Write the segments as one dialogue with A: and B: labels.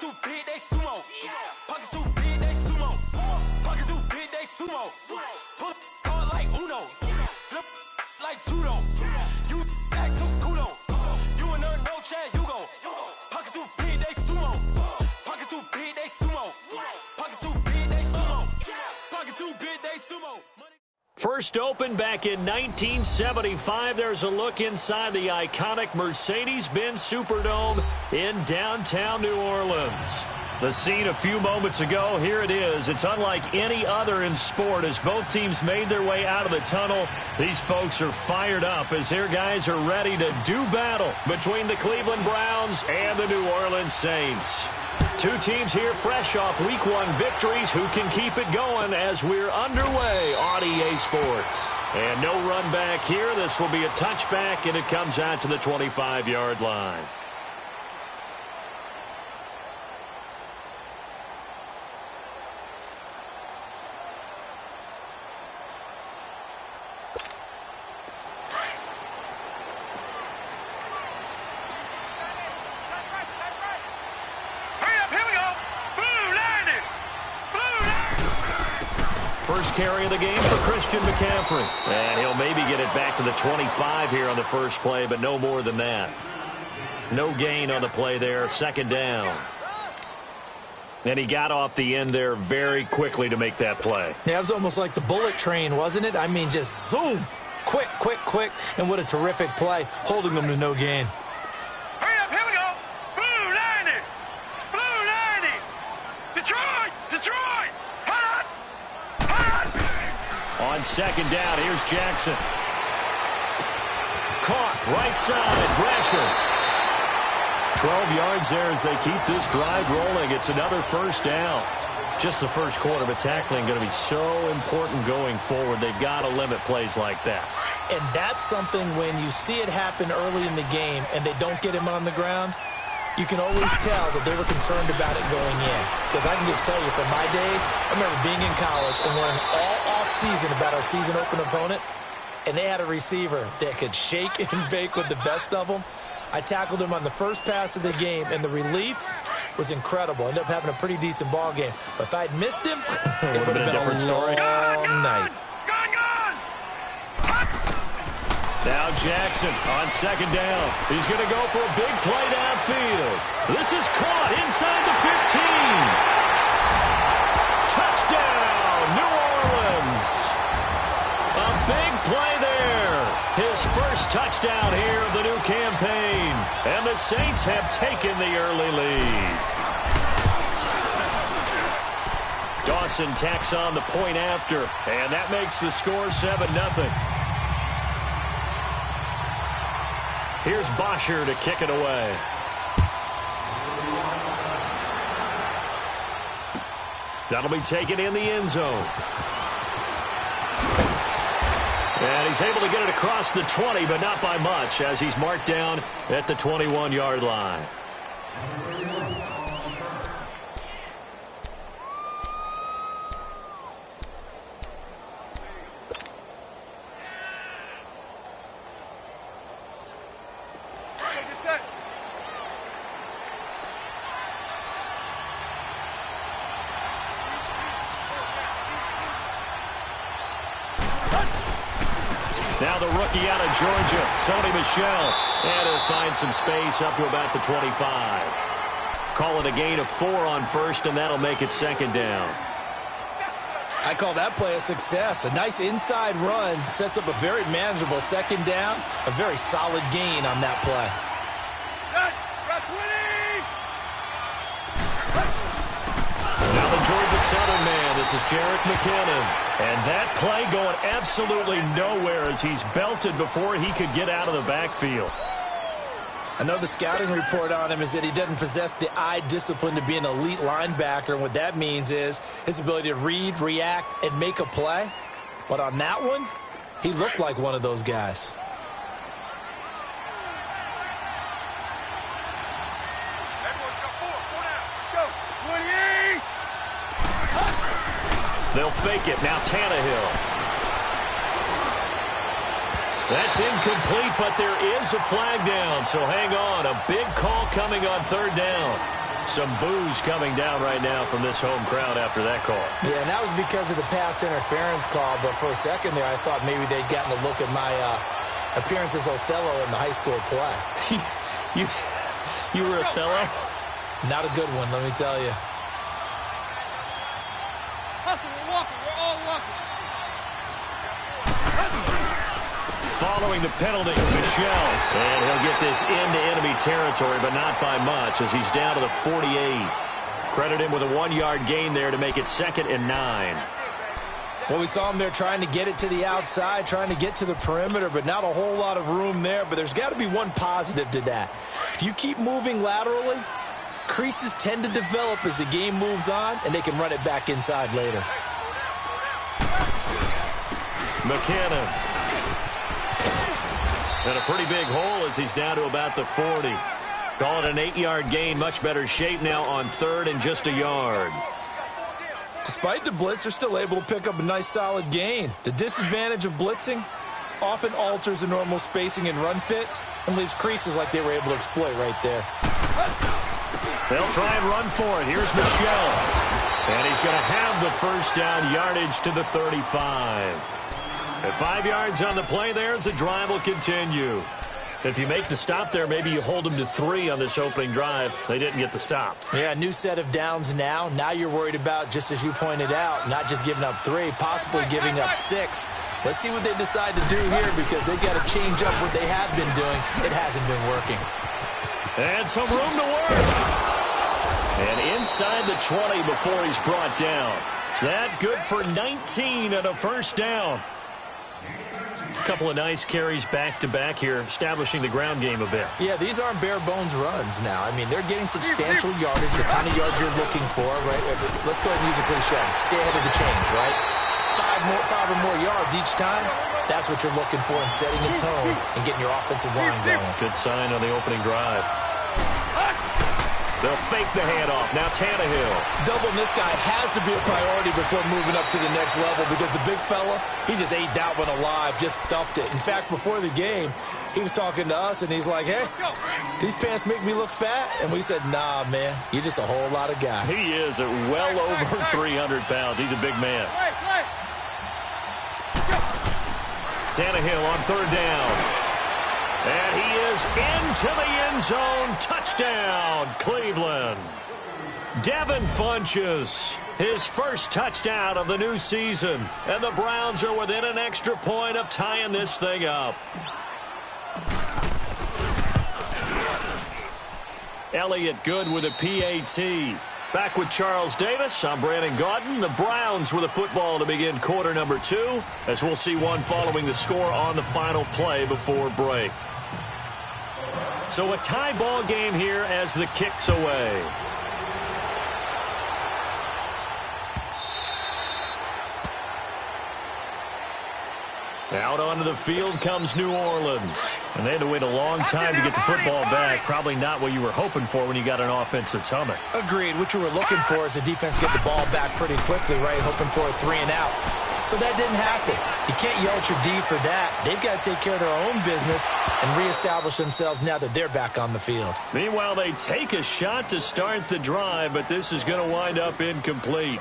A: Pockets too big, they sumo. Pockets too big, they sumo. Pockets too big, they sumo. Pull card like Uno. Flip like Pluto. You act too kudo. You and her no chance, you go. Pockets too big, they sumo. Pockets too big, they sumo. Pockets too big, they sumo. Pockets too big, they sumo.
B: First opened back in 1975. There's a look inside the iconic Mercedes-Benz Superdome in downtown New Orleans. The scene a few moments ago, here it is. It's unlike any other in sport as both teams made their way out of the tunnel. These folks are fired up as their guys are ready to do battle between the Cleveland Browns and the New Orleans Saints. Two teams here fresh off Week 1 victories. Who can keep it going as we're underway on EA Sports? And no run back here. This will be a touchback, and it comes out to the 25-yard line. First carry of the game for Christian McCaffrey. And he'll maybe get it back to the 25 here on the first play, but no more than that. No gain on the play there. Second down. And he got off the end there very quickly to make that play.
C: Yeah, it was almost like the bullet train, wasn't it? I mean, just zoom. Quick, quick, quick. And what a terrific play, holding them to no gain.
D: Hurry up, here we go. Blue 90. Blue 90. Detroit, Detroit. Hot.
B: On second down, here's Jackson. Caught, right side, Gresham. 12 yards there as they keep this drive rolling. It's another first down. Just the first quarter, but tackling going to be so important going forward. They've got to limit plays like that.
C: And that's something when you see it happen early in the game and they don't get him on the ground, you can always tell that they were concerned about it going in. Because I can just tell you, from my days, I remember being in college and worrying all off-season about our season open opponent, and they had a receiver that could shake and bake with the best of them. I tackled him on the first pass of the game, and the relief was incredible. Ended up having a pretty decent ball game. But if I'd missed him, it would have been a different story. Long night.
B: Now Jackson on second down. He's going to go for a big play downfield. This is caught inside the 15. Touchdown, New Orleans. A big play there. His first touchdown here of the new campaign. And the Saints have taken the early lead. Dawson tacks on the point after. And that makes the score 7-0. Here's Bosher to kick it away. That'll be taken in the end zone. And he's able to get it across the 20, but not by much, as he's marked down at the 21-yard line. Now the rookie out of Georgia, Sony Michel. And he'll find some space up to about the 25. Call it a gain of 4 on first, and that'll make it second down.
C: I call that play a success. A nice inside run sets up a very manageable second down. A very solid gain on that play.
B: Now the Georgia Southern man, this is Jerick McKinnon. And that play going absolutely nowhere as he's belted before he could get out of the backfield.
C: I know the scouting report on him is that he doesn't possess the eye discipline to be an elite linebacker. And what that means is his ability to read, react, and make a play. But on that one, he looked like one of those guys.
B: They'll fake it. Now Tannehill. That's incomplete, but there is a flag down. So hang on. A big call coming on third down. Some boos coming down right now from this home crowd after that call.
C: Yeah, and that was because of the pass interference call. But for a second there, I thought maybe they'd gotten a look at my appearance as Othello in the high school play.
B: You were Othello?
C: Not a good one, let me tell you.
D: Hustle, we're walking. We're all walking.
B: Following the penalty, Michelle. And he'll get this into enemy territory, but not by much as he's down to the 48. Credit him with a 1-yard gain there to make it 2nd and 9.
C: Well, we saw him there trying to get it to the outside, trying to get to the perimeter, but not a whole lot of room there. But there's got to be one positive to that. If you keep moving laterally, creases tend to develop as the game moves on, and they can run it back inside later.
B: McKinnon. And a pretty big hole as he's down to about the 40. Call it an 8-yard gain. Much better shape now on 3rd and just a yard.
C: Despite the blitz, they're still able to pick up a nice solid gain. The disadvantage of blitzing often alters the normal spacing and run fits and leaves creases like they were able to exploit right there.
B: They'll try and run for it. Here's Michelle. And he's going to have the first down, yardage to the 35. At 5 yards on the play there, as the drive will continue. If you make the stop there, maybe you hold them to 3 on this opening drive. They didn't get the stop.
C: Yeah, new set of downs now. Now you're worried about, just as you pointed out, not just giving up 3, possibly giving up 6. Let's see what they decide to do here because they've got to change up what they have been doing. It hasn't been working.
B: And some room to work. And inside the 20 before he's brought down. That good for 19 and a first down. A couple of nice carries back-to-back here, establishing the ground game a bit.
C: Yeah, these aren't bare-bones runs now. I mean, they're getting substantial yardage, the kind of yards you're looking for, right? Let's go ahead and use a cliche. Stay ahead of the change, right? 5 or more yards each time. That's what you're looking for in setting the tone and getting your offensive line going.
B: Good sign on the opening drive. They'll fake the handoff. Now Tannehill.
C: Doubling this guy has to be a priority before moving up to the next level because the big fella, he just ate that one alive, just stuffed it. In fact, before the game, he was talking to us, and he's like, hey, these pants make me look fat? And we said, nah, man, you're just a whole lot of guy.
B: He is at well over 300 pounds. He's a big man. Tannehill on 3rd down. And he is into the end zone. Touchdown, Cleveland. Devin Funchess, his first touchdown of the new season. And the Browns are within an extra point of tying this thing up. Elliott Good with a PAT. Back with Charles Davis, I'm Brandon Gaudin. The Browns with a football to begin quarter number 2, as we'll see one following the score on the final play before break. So a tie ball game here as the kick's away. Out onto the field comes New Orleans. And they had to wait a long time to get the football back. Probably not what you were hoping for when you got an offense that's humming.
C: Agreed. What you were looking for is the defense get the ball back pretty quickly, right? Hoping for a 3 and out. So that didn't happen. You can't yell at your D for that. They've got to take care of their own business and reestablish themselves now that they're back on the field.
B: Meanwhile, they take a shot to start the drive, but this is going to wind up incomplete.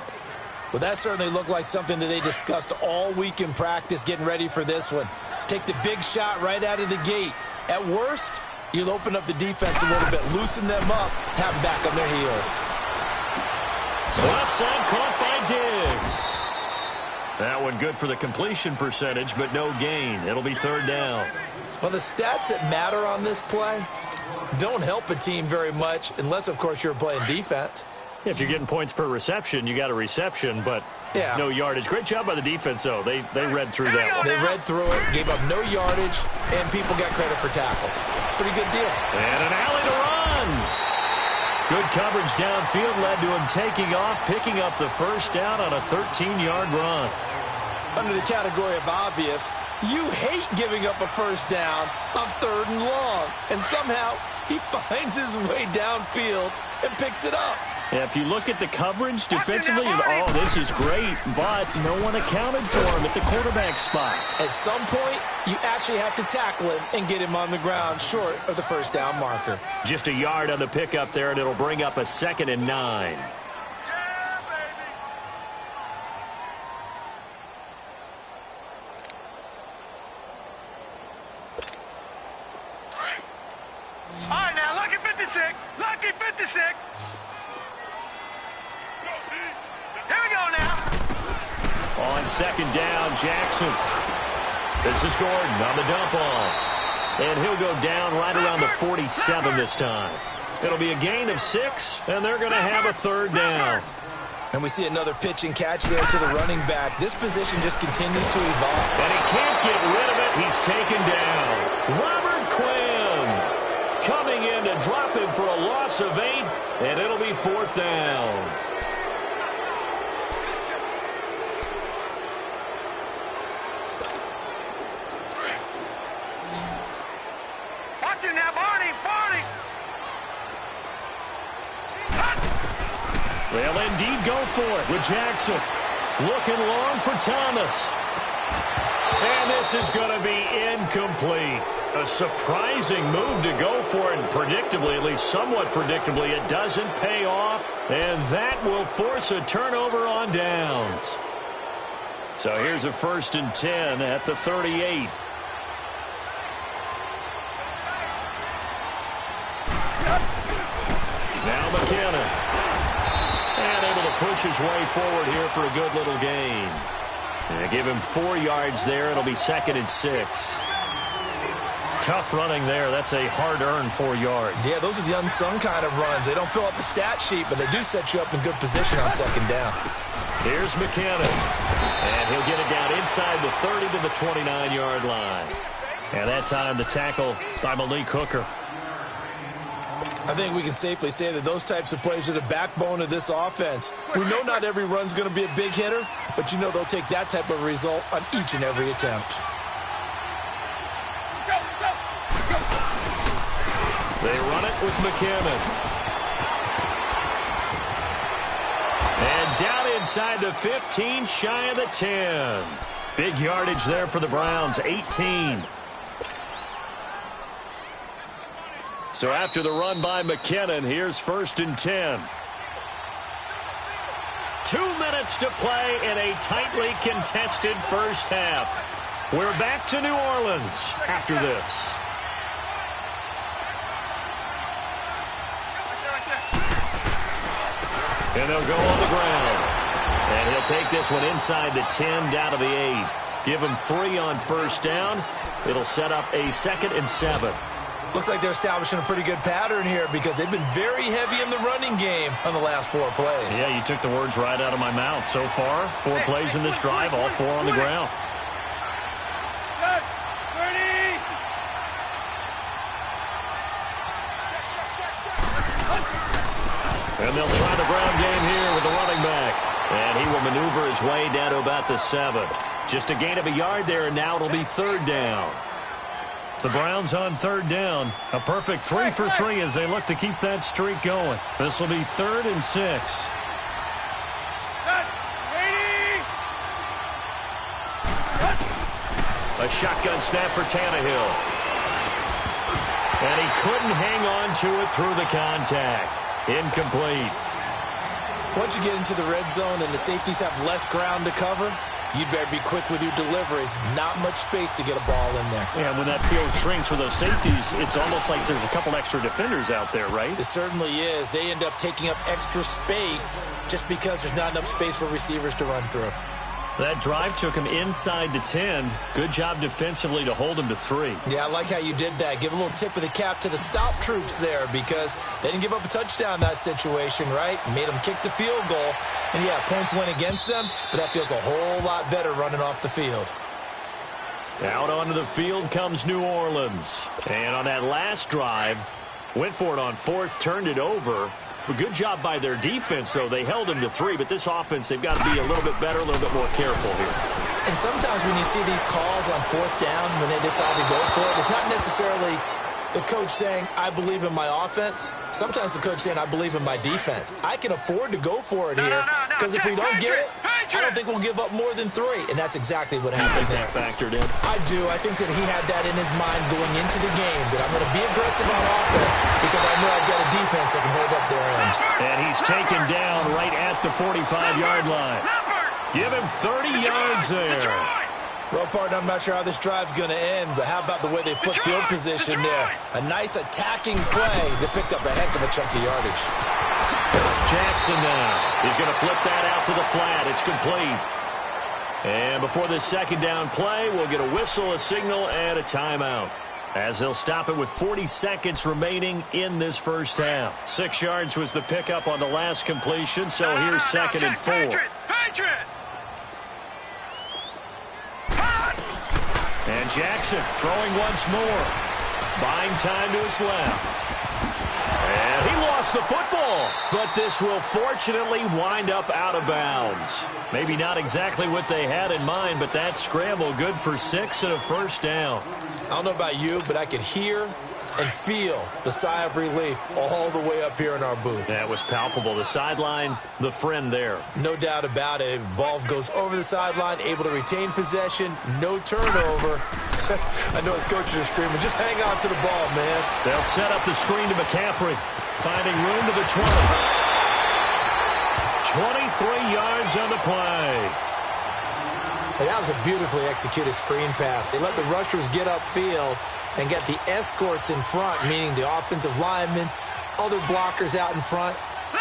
C: Well, that certainly looked like something that they discussed all week in practice getting ready for this one. Take the big shot right out of the gate. At worst, you'll open up the defense a little bit, loosen them up, have them back on their heels.
B: Left side caught by Diggs. That one good for the completion percentage, but no gain. It'll be 3rd down.
C: Well, the stats that matter on this play don't help a team very much unless, of course, you're playing defense.
B: If you're getting points per reception, you got a reception, but no yardage. Great job by the defense, though. They read through that one.
C: They read through it, gave up no yardage, and people got credit for tackles. Pretty good deal.
B: And an alley to run. Good coverage downfield led to him taking off, picking up the first down on a 13-yard run.
C: Under the category of obvious, you hate giving up a first down on 3rd and long. And somehow he finds his way downfield and picks it up.
B: Yeah, if you look at the coverage defensively, oh, this is great, but no one accounted for him at the quarterback spot.
C: At some point, you actually have to tackle him and get him on the ground short of the first down marker.
B: Just a yard on the pickup there, and it'll bring up a 2nd and 9.
D: All right, now, lucky 56. Lucky 56. Here we go now.
B: On 2nd down, Jackson. This is Gordon on the dump off. And he'll go down right around the 47 this time. It'll be a gain of 6, and they're going to have a 3rd down.
C: And we see another pitch and catch there to the running back. This position just continues to evolve.
B: And he can't get rid of it. He's taken down. Robert Quinn coming in to drop him for a loss of 8, and it'll be 4th down.
D: Watch it now, Barney. Barney.
B: They'll indeed go for it with Jackson. Looking long for Thomas. And this is going to be incomplete. A surprising move to go for it, and predictably, at least somewhat predictably, it doesn't pay off, and that will force a turnover on downs. So here's a 1st and 10 at the 38. Now McKinnon. And able to push his way forward here for a good little gain. And give him 4 yards there. It'll be 2nd and 6. Tough running there. That's a hard-earned 4 yards.
C: Yeah, those are the unsung kind of runs. They don't fill up the stat sheet, but they do set you up in good position on 2nd down.
B: Here's McKinnon. And he'll get it down inside the 30 to the 29-yard line. And that time the tackle by Malik Hooker.
C: I think we can safely say that those types of plays are the backbone of this offense. We know not every run's going to be a big hitter, but you know they'll take that type of result on each and every attempt.
B: They run it with McKinnon. And down inside the 15, shy of the 10. Big yardage there for the Browns, 18. So after the run by McKinnon, here's 1st and 10. 2 minutes to play in a tightly contested first half. We're back to New Orleans after this. And they'll go on the ground. And he'll take this one inside the 10, down to the 8. Give him 3 on 1st down. It'll set up a 2nd and 7.
C: Looks like they're establishing a pretty good pattern here because they've been very heavy in the running game on the last 4 plays.
B: Yeah, you took the words right out of my mouth. So far, 4 plays in this drive, all 4 on the ground. And they'll try the ground game here with the running back. And he will maneuver his way down to about the 7. Just a gain of a yard there, and now it'll be 3rd down. The Browns on 3rd down. A perfect 3 for 3 as they look to keep that streak going. This will be 3rd and 6. A shotgun snap for Tannehill. And he couldn't hang on to it through the contact. Incomplete.
C: Once you get into the red zone and the safeties have less ground to cover, you'd better be quick with your delivery. Not much space to get a ball in there.
B: Yeah, when that field shrinks for those safeties, it's almost like there's a couple extra defenders out there, right?
C: It certainly is. They end up taking up extra space just because there's not enough space for receivers to run through.
B: That drive took him inside the 10. Good job defensively to hold him to 3.
C: Yeah, I like how you did that. Give a little tip of the cap to the stop troops there because they didn't give up a touchdown in that situation, right? Made them kick the field goal. And, yeah, points went against them, but that feels a whole lot better running off the field.
B: Out onto the field comes New Orleans. And on that last drive, went for it on 4th, turned it over. A good job by their defense, though. They held him to 3, but this offense, they've got to be a little bit better, a little bit more careful here.
C: And sometimes when you see these calls on 4th down, when they decide to go for it, it's not necessarily The coach saying, I believe in my offense. Sometimes the coach saying, I believe in my defense. I can afford to go for it here because if we don't get it, I don't think we'll give up more than 3. And that's exactly what happened there.
B: Factored in.
C: I do. I think that he had that in his mind going into the game, that I'm going to be aggressive on offense because I know I've got a defense that can hold up their end.
B: And he's taken down right at the 45-yard line. Give him 30 yards there.
C: Well, partner, I'm not sure how this drive's going to end, but how about the way they flipped field position there? A nice attacking play that picked up a heck of a chunk of yardage.
B: Jackson now. He's going to flip that out to the flat. It's complete. And before this second down play, we'll get a whistle, a signal, and a timeout, as they'll stop it with 40 seconds remaining in this first half. 6 yards was the pickup on the last completion, so here's second and 4. And Jackson throwing once more. Buying time to his left. And he lost the football, but this will fortunately wind up out of bounds. Maybe not exactly what they had in mind, but that scramble good for 6 and a first down.
C: I don't know about you, but I could hear and feel the sigh of relief all the way up here in our booth.
B: That was palpable. The sideline, the friend there.
C: No doubt about it. Ball goes over the sideline, able to retain possession, no turnover. I know his coaches are screaming, just hang on to the ball, man.
B: They'll set up the screen to McCaffrey, finding room to the 20. 23 yards on the play.
C: And that was a beautifully executed screen pass. They let the rushers get upfield and get the escorts in front, meaning the offensive linemen, other blockers out in front,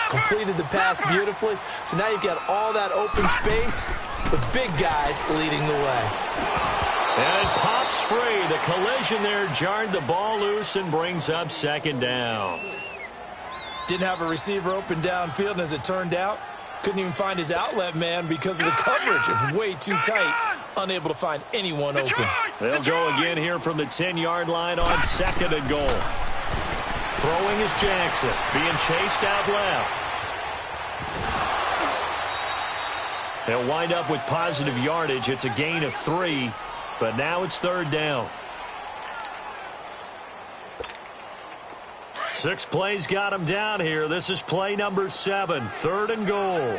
C: completed the pass beautifully. So now you've got all that open space with big guys leading the way.
B: And it pops free. The collision there jarred the ball loose and brings up second down.
C: Didn't have a receiver open downfield, and as it turned out, couldn't even find his outlet man because of the coverage. It's way too tight. Unable to find anyone open.
B: They'll go again here from the 10-yard line on second and goal. Throwing is Jackson, being chased out left. They'll wind up with positive yardage. It's a gain of 3, but now it's third down. 6 plays got him down here. This is play number 7, third and goal.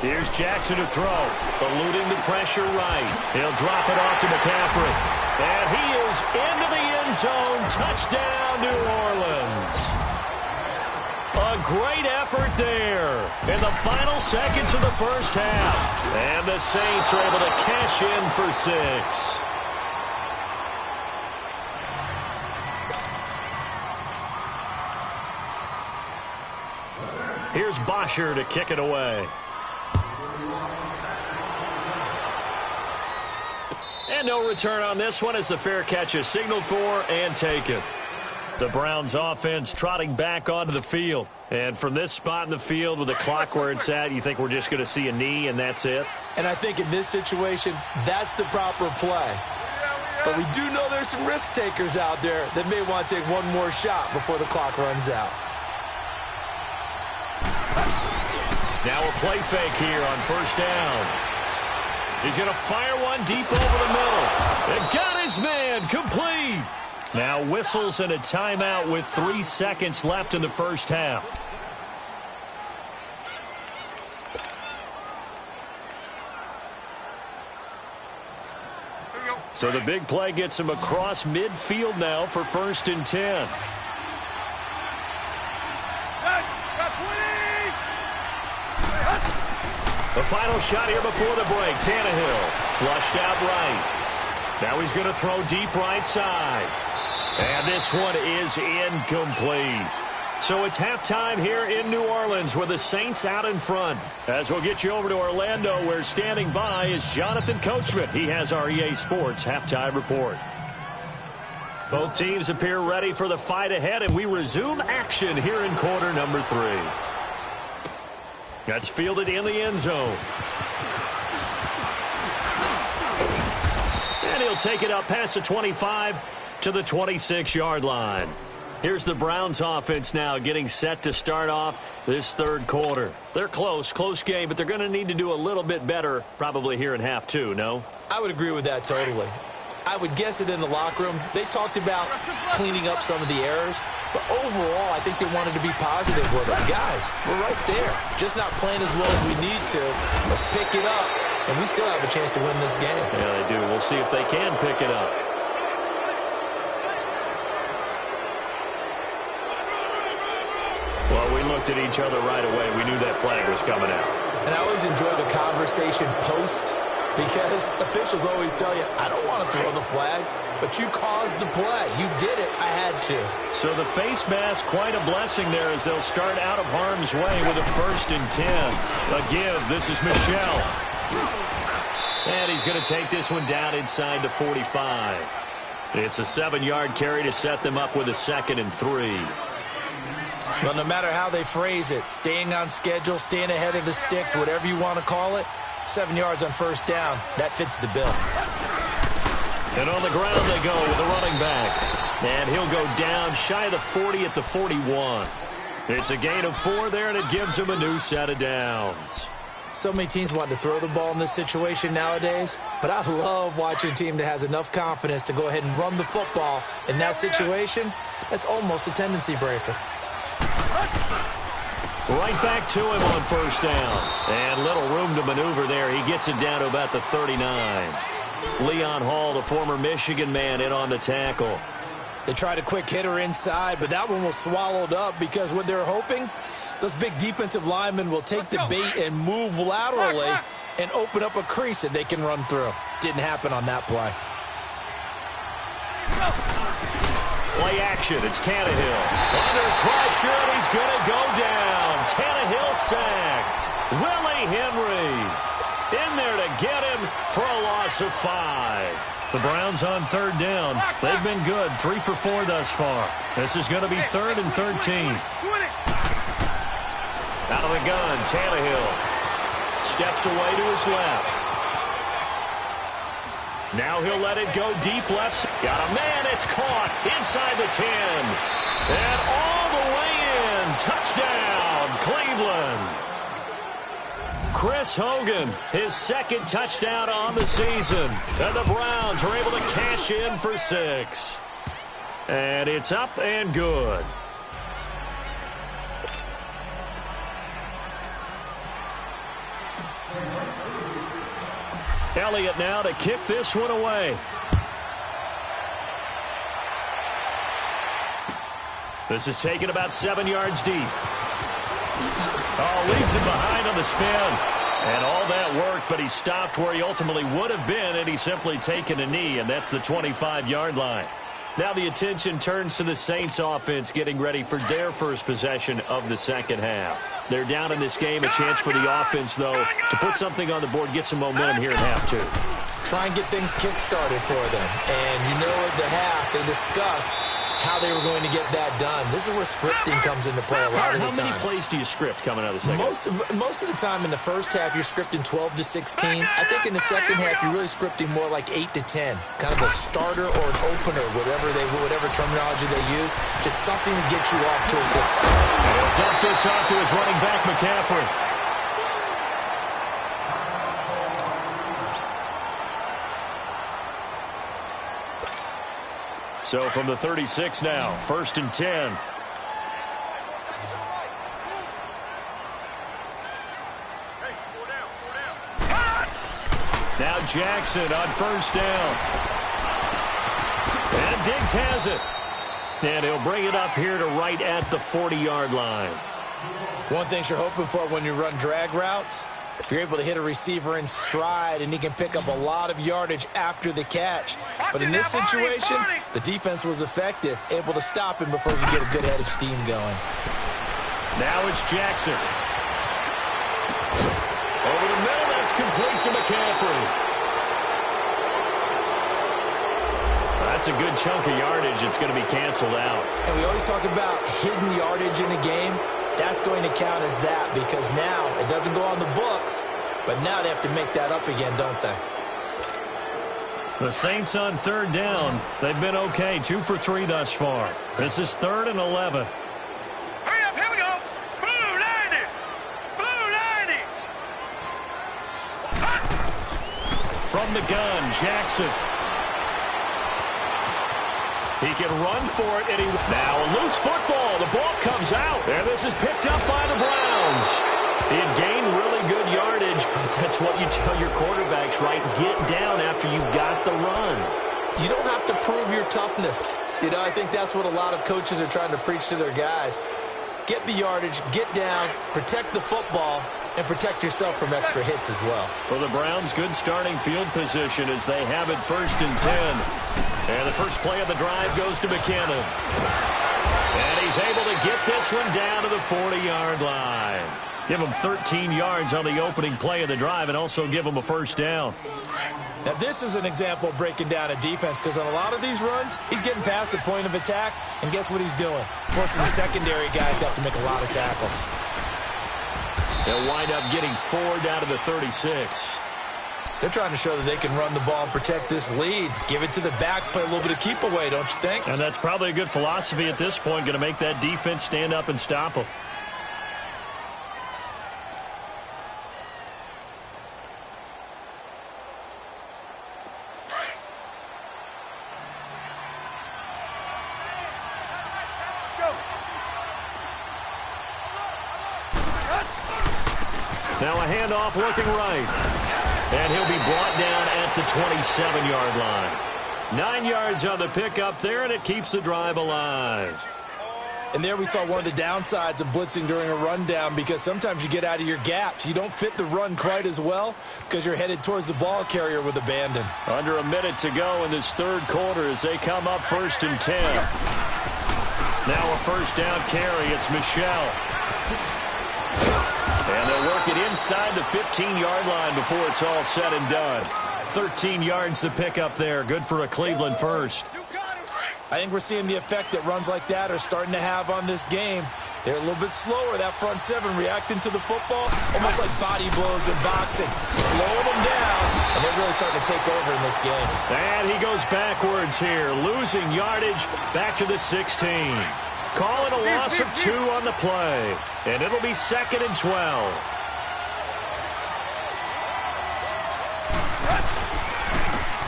B: Here's Jackson to throw, eluding the pressure right. He'll drop it off to McCaffrey. And he is into the end zone. Touchdown, New Orleans. A great effort there in the final seconds of the first half. And the Saints are able to cash in for 6. Here's Bosher to kick it away. And no return on this one as the fair catch is signaled for and taken. The Browns offense trotting back onto the field. And from this spot in the field with the clock where it's at, you think we're just going to see a knee and that's it?
C: And I think in this situation, that's the proper play. But we do know there's some risk takers out there that may want to take one more shot before the clock runs out.
B: Now a play fake here on first down. He's going to fire one deep over the middle. And got his man complete. Now whistles and a timeout with 3 seconds left in the first half. So the big play gets him across midfield now for first and 10. The final shot here before the break. Tannehill flushed out right. Now he's going to throw deep right side. And this one is incomplete. So it's halftime here in New Orleans with the Saints out in front. As we'll get you over to Orlando, where standing by is Jonathan Coachman. He has our EA Sports halftime report. Both teams appear ready for the fight ahead, and we resume action here in quarter number 3. That's fielded in the end zone. And he'll take it up past the 25 to the 26-yard line. Here's the Browns offense now getting set to start off this third quarter. They're close game, but they're going to need to do a little bit better probably here in half 2, no?
C: I would agree with that totally. I would guess it in the locker room. They talked about cleaning up some of the errors, but overall, I think they wanted to be positive with them. Guys, we're right there. Just not playing as well as we need to. Let's pick it up, and we still have a chance to win this game.
B: Yeah, they do. We'll see if they can pick it up. Well, we looked at each other right away. We knew that flag was coming out.
C: And I always enjoy the conversation post, because officials always tell you, I don't want to throw the flag, but you caused the play. You did it. I had to.
B: So the face mask, quite a blessing there as they'll start out of harm's way with a 1st and 10. A give. This is Michel. And he's going to take this one down inside the 45. It's a 7-yard carry to set them up with a 2nd and 3.
C: Well, no matter how they phrase it, staying on schedule, staying ahead of the sticks, whatever you want to call it, 7 yards on 1st down, that fits the bill.
B: And on the ground they go with a running back. And he'll go down shy of the 40 at the 41. It's a gain of 4 there, and it gives him a new set of downs.
C: So many teams want to throw the ball in this situation nowadays, but I love watching a team that has enough confidence to go ahead and run the football. In that situation, that's almost a tendency breaker.
B: Right back to him on 1st down. And little room to maneuver there. He gets it down to about the 39. Leon Hall, the former Michigan man, in on the tackle.
C: They tried a quick hitter inside, but that one was swallowed up because what they're hoping, those big defensive linemen will take the bait and move laterally and open up a crease that they can run through. Didn't happen on that play.
B: Play action. It's Tannehill. Under pressure, and he's going to go down. Tannehill sacked. Willie Henry in there to get him for a loss of 5. The Browns on 3rd down. They've been good. 3 for 4 thus far. This is going to be 3rd and 13. Out of the gun, Tannehill steps away to his left. Now he'll let it go deep left. Got a man. It's caught inside the 10. And all the way in. Touchdown, Cleveland. Chris Hogan, his 2nd touchdown on the season. And the Browns are able to cash in for 6. And it's up and good. Elliott now to kick this one away. This is taken about 7 yards deep. Oh, leaves him behind on the spin. And all that worked, but he stopped where he ultimately would have been, and he's simply taken a knee, and that's the 25-yard line. Now the attention turns to the Saints offense getting ready for their first possession of the 2nd half. They're down in this game. A chance for the offense, though, to put something on the board, get some momentum here in half 2.
C: Try and get things kick-started for them. And you know at the half, they discussed how they were going to get that done. This is where scripting comes into play a lot of the time.
B: How many plays do you script coming out of the second?
C: Most of the time in the first half, you're scripting 12 to 16. I think in the second half, you're really scripting more like 8 to 10. Kind of a starter or an opener, whatever terminology they use. Just something to get you off to a quick start.
B: And he'll dump this off to his running back, McCaffrey. So from the 36 now, 1st and 10. Now Jackson on 1st down. And Diggs has it. And he'll bring it up here to right at the 40-yard line.
C: One thing you're hoping for when you run drag routes, if you're able to hit a receiver in stride and he can pick up a lot of yardage after the catch. But in this situation, the defense was effective, able to stop him before he could get a good head of steam going.
B: Now it's Jackson. Over the middle, that's complete to McCaffrey. That's a good chunk of yardage. It's going to be canceled out.
C: And we always talk about hidden yardage in a game. That's going to count as that because now it doesn't go on the books, but now they have to make that up again, don't they?
B: The Saints on 3rd down. They've been okay, 2 for 3 thus far. This is 3rd and 11.
D: Hurry up, here we go. Blue 90. Blue 90.
B: From the gun, Jackson. He can run for it, and now a loose football. The ball comes out, and this is picked up by the Browns. He had gained really good yardage, but that's what you tell your quarterbacks, right? Get down after you've got the run.
C: You don't have to prove your toughness. You know, I think that's what a lot of coaches are trying to preach to their guys. Get the yardage, get down, protect the football, and protect yourself from extra hits as well.
B: For the Browns, good starting field position as they have it 1st and 10. And the first play of the drive goes to McKinnon. And he's able to get this one down to the 40-yard line. Give him 13 yards on the opening play of the drive and also give him a first down.
C: Now, this is an example of breaking down a defense because on a lot of these runs, he's getting past the point of attack, and guess what he's doing? Forcing the secondary guys to have to make a lot of tackles.
B: They'll wind up getting 4 down to the 36.
C: They're trying to show that they can run the ball and protect this lead. Give it to the backs, play a little bit of keep away, don't you think?
B: And that's probably a good philosophy at this point, going to make that defense stand up and stop them. Now a handoff looking right. And he'll be brought down at the 27-yard line. 9 yards on the pickup there, and it keeps the drive alive.
C: And there we saw one of the downsides of blitzing during a rundown because sometimes you get out of your gaps. You don't fit the run quite as well because you're headed towards the ball carrier with abandon.
B: Under a minute to go in this third quarter as they come up 1st and 10. Now a first down carry. It's Michel. And they'll work it inside the 15-yard line before it's all said and done. 13 yards to pick up there. Good for a Cleveland first.
C: I think we're seeing the effect that runs like that are starting to have on this game. They're a little bit slower, that front seven, reacting to the football, almost like body blows in boxing. Slowing them down, and they're really starting to take over in this game.
B: And he goes backwards here, losing yardage back to the 16. Calling a loss of 2 on the play. And it'll be 2nd and 12.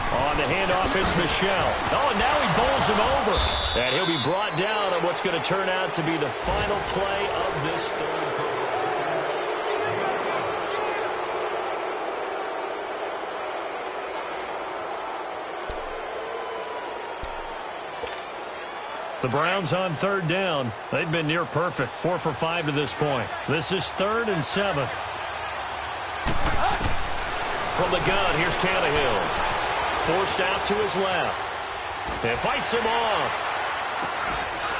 B: On the handoff, it's Michel. Oh, and now he bowls him over. And he'll be brought down on what's going to turn out to be the final play of this third quarter. The Browns on 3rd down. They've been near perfect. 4 for 5 to this point. This is 3rd and 7. From the gun, here's Tannehill. Forced out to his left. And fights him off.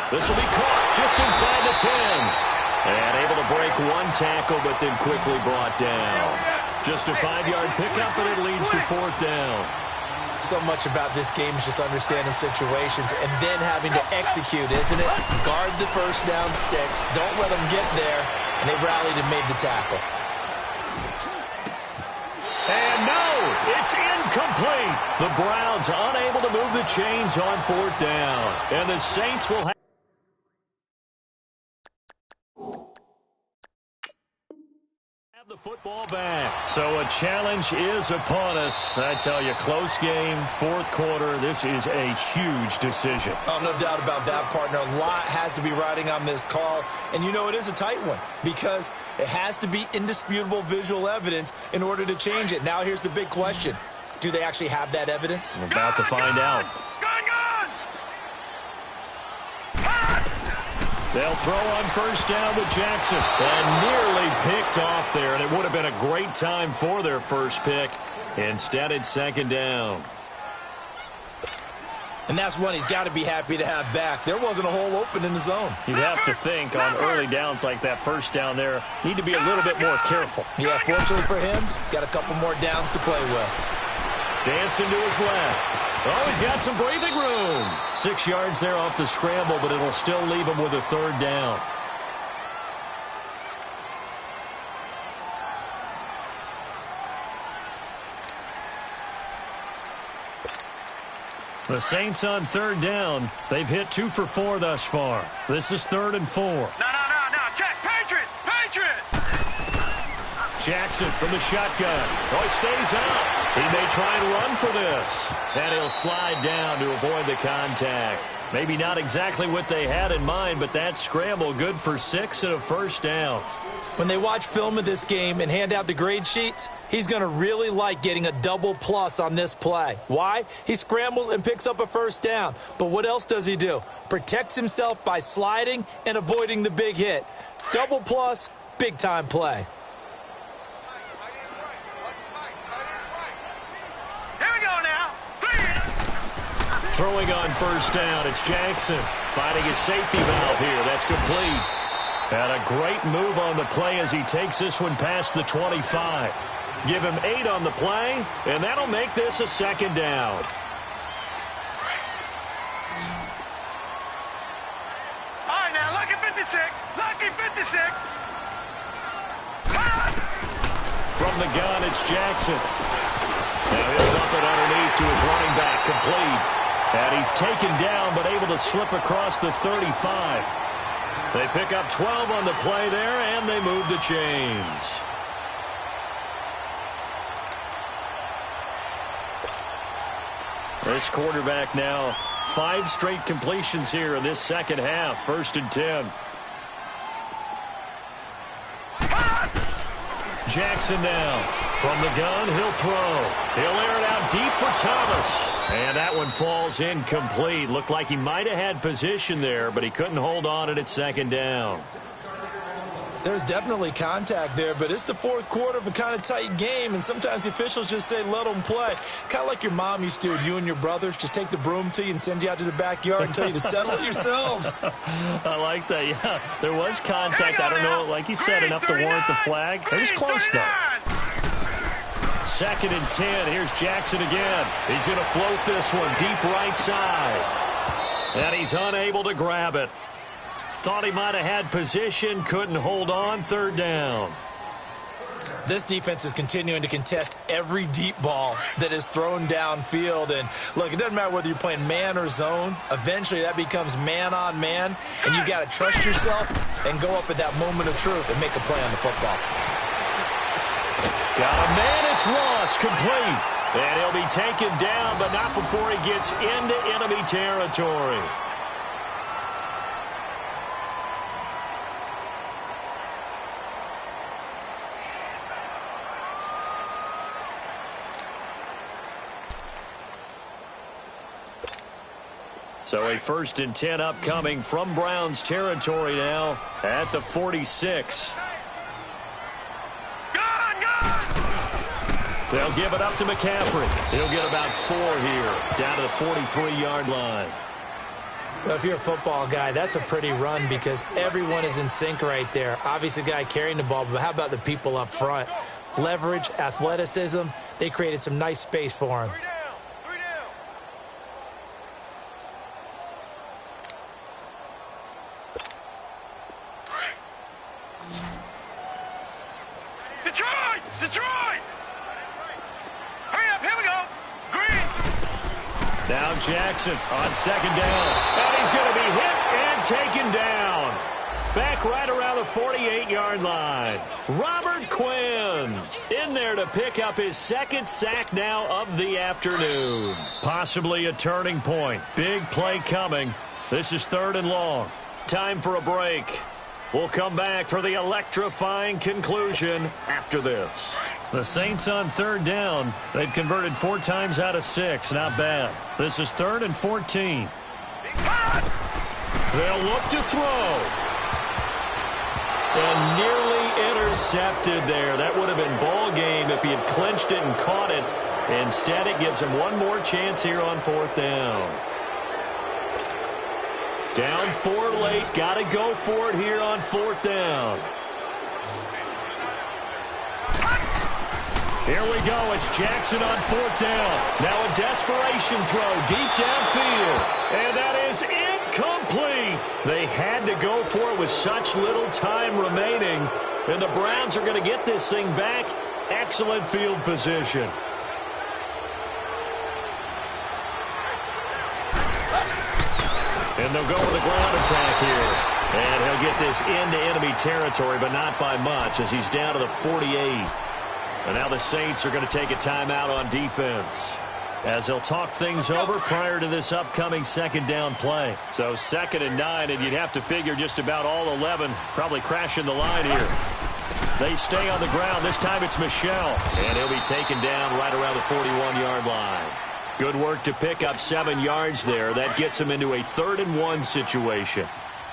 B: This will be caught just inside the 10. And able to break one tackle, but then quickly brought down. Just a 5-yard pickup, and it leads to 4th down.
C: So much about this game is just understanding situations and then having to execute, isn't it? Guard the first down sticks. Don't let them get there. And they rallied and made the tackle.
B: And no, it's incomplete. The Browns unable to move the chains on 4th down. And the Saints will have the football back. So a challenge is upon us. I tell you, close game, 4th quarter. This is a huge decision.
C: Oh, no doubt about that, partner. A lot has to be riding on this call. And you know it is a tight one because it has to be indisputable visual evidence in order to change it. Now here's the big question. Do they actually have that evidence?
B: We're about to find out. They'll throw on 1st down with Jackson. And nearly picked off there. And it would have been a great time for their first pick. Instead, it's 2nd down.
C: And that's one he's got to be happy to have back. There wasn't a hole open in the zone.
B: You'd have to think on early downs like that first down there, need to be a little bit more careful.
C: Yeah, fortunately for him, got a couple more downs to play with.
B: Dancing to his left. Oh, he's got some breathing room. 6 yards there off the scramble, but it'll still leave him with a 3rd down. The Saints on 3rd down. They've hit 2 for 4 thus far. This is 3rd and 4.
D: No. Check. Patriot.
B: Jackson from the shotgun. Oh, he stays out. He may try and run for this. And he'll slide down to avoid the contact. Maybe not exactly what they had in mind, but that scramble good for 6 and a first down.
C: When they watch film of this game and hand out the grade sheets, he's going to really like getting a double plus on this play. Why? He scrambles and picks up a first down. But what else does he do? Protects himself by sliding and avoiding the big hit. Double plus, big-time play.
D: Here we go now.
B: Throwing on first down, it's Jackson. Finding his safety valve here. That's complete. And a great move on the play as he takes this one past the 25. Give him 8 on the play, and that'll make this a second down.
D: All right, now, lucky 56. Lucky 56.
B: From the gun, it's Jackson. Now he'll dump it underneath to his running back, complete. And he's taken down, but able to slip across the 35. They pick up 12 on the play there, and they move the chains. This quarterback now 5 straight completions here in this second half. 1st and 10. Jackson now. From the gun, he'll throw. He'll air it out deep for Thomas. And that one falls incomplete. Looked like he might have had position there, but he couldn't hold on at 2nd down.
C: There's definitely contact there, but it's the 4th quarter of a kind of tight game, and sometimes the officials just say, let them play. Kind of like your mom used to, you and your brothers, just take the broom to you and send you out to the backyard and tell you to settle it yourselves.
B: I like that, yeah. There was contact. I don't know, like you said, enough to warrant the flag. It was close, though. 2nd and 10. Here's Jackson again. He's going to float this one deep right side. And he's unable to grab it. Thought he might have had position, couldn't hold on. 3rd down.
C: This defense is continuing to contest every deep ball that is thrown downfield. And, look, it doesn't matter whether you're playing man or zone. Eventually, that becomes man on man. And you got to trust yourself and go up at that moment of truth and make a play on the football.
B: Got a man, it's Ross, complete. And he'll be taken down, but not before he gets into enemy territory. So a 1st and 10 upcoming from Browns territory now at the 46. They'll give it up to McCaffrey. He'll get about 4 here, down to the 43-yard line.
C: Well, if you're a football guy, that's a pretty run because everyone is in sync right there. Obviously, the guy carrying the ball, but how about the people up front? Leverage, athleticism, they created some nice space for him.
D: 3 down. Detroit! Detroit! Hurry up, here we go. Green.
B: Now Jackson on 2nd down. And he's going to be hit and taken down. Back right around the 48-yard line. Robert Quinn in there to pick up his 2nd sack now of the afternoon. Possibly a turning point. Big play coming. This is 3rd and long. Time for a break. We'll come back for the electrifying conclusion after this. The Saints on 3rd down. They've converted 4 times out of 6. Not bad. This is 3rd and 14. They'll look to throw. And nearly intercepted there. That would have been ball game if he had clinched it and caught it. Instead, it gives him one more chance here on 4th down. Down 4 late. Got to go for it here on 4th down. Here we go. It's Jackson on 4th down. Now a desperation throw deep downfield. And that is incomplete. They had to go for it with such little time remaining. And the Browns are going to get this thing back. Excellent field position. And they'll go with a ground attack here. And he'll get this into enemy territory, but not by much as he's down to the 48. And now the Saints are going to take a timeout on defense. as they'll talk things over prior to this upcoming second down play. So 2nd and 9, and you'd have to figure just about all 11 probably crashing the line here. They stay on the ground. This time it's Michel, and he'll be taken down right around the 41-yard line. Good work to pick up 7 yards there. That gets him into a 3rd and 1 situation.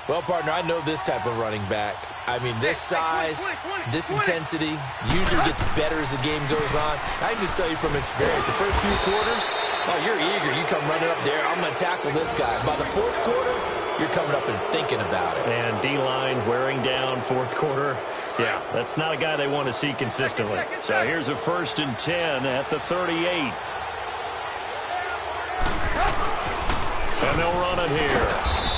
C: Well, partner, I know this type of running back. I mean, this size, this intensity usually gets better as the game goes on. I can just tell you from experience, the first few quarters, oh, you're eager. You come running up there, I'm going to tackle this guy. By the 4th quarter, you're coming up and thinking about it.
B: And D-line wearing down 4th quarter. Yeah, that's not a guy they want to see consistently. So here's a 1st and 10 at the 38. And they'll run it here.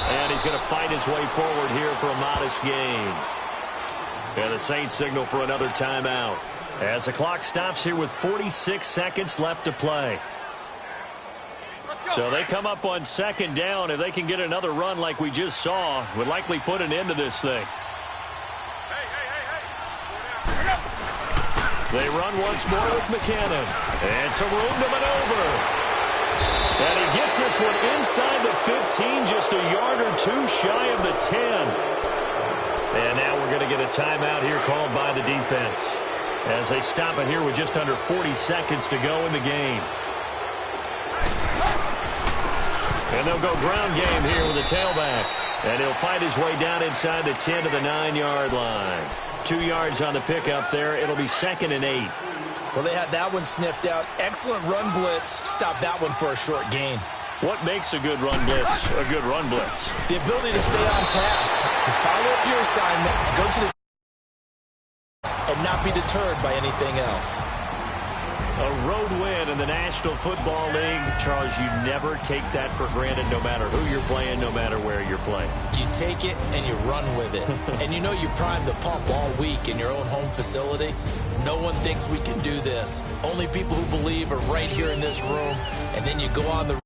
B: And he's going to fight his way forward here for a modest gain. And the Saints signal for another timeout as the clock stops here with 46 seconds left to play. So they come up on 2nd down. If they can get another run like we just saw, would likely put an end to this thing. They run once more with McKinnon. And some room to maneuver. And he gets this one inside the 15, just a yard or 2 shy of the 10. And now we're going to get a timeout here called by the defense as they stop it here with just under 40 seconds to go in the game. And they'll go ground game here with the tailback. And he'll fight his way down inside the 10 to the 9-yard line. 2 yards on the pickup there. It'll be 2nd and 8.
C: Well, they had that one sniffed out. Excellent run blitz. Stop that one for a short gain.
B: What makes a good run blitz a good run blitz?
C: The ability to stay on task, to follow up your assignment, go to the and not be deterred by anything else.
B: A road win in the National Football League. Charles, you never take that for granted no matter who you're playing, no matter where you're playing.
C: You take it and you run with it. And you know you primed the pump all week in your own home facility. No one thinks we can do this. Only people who believe are right here in this room. And then you go on the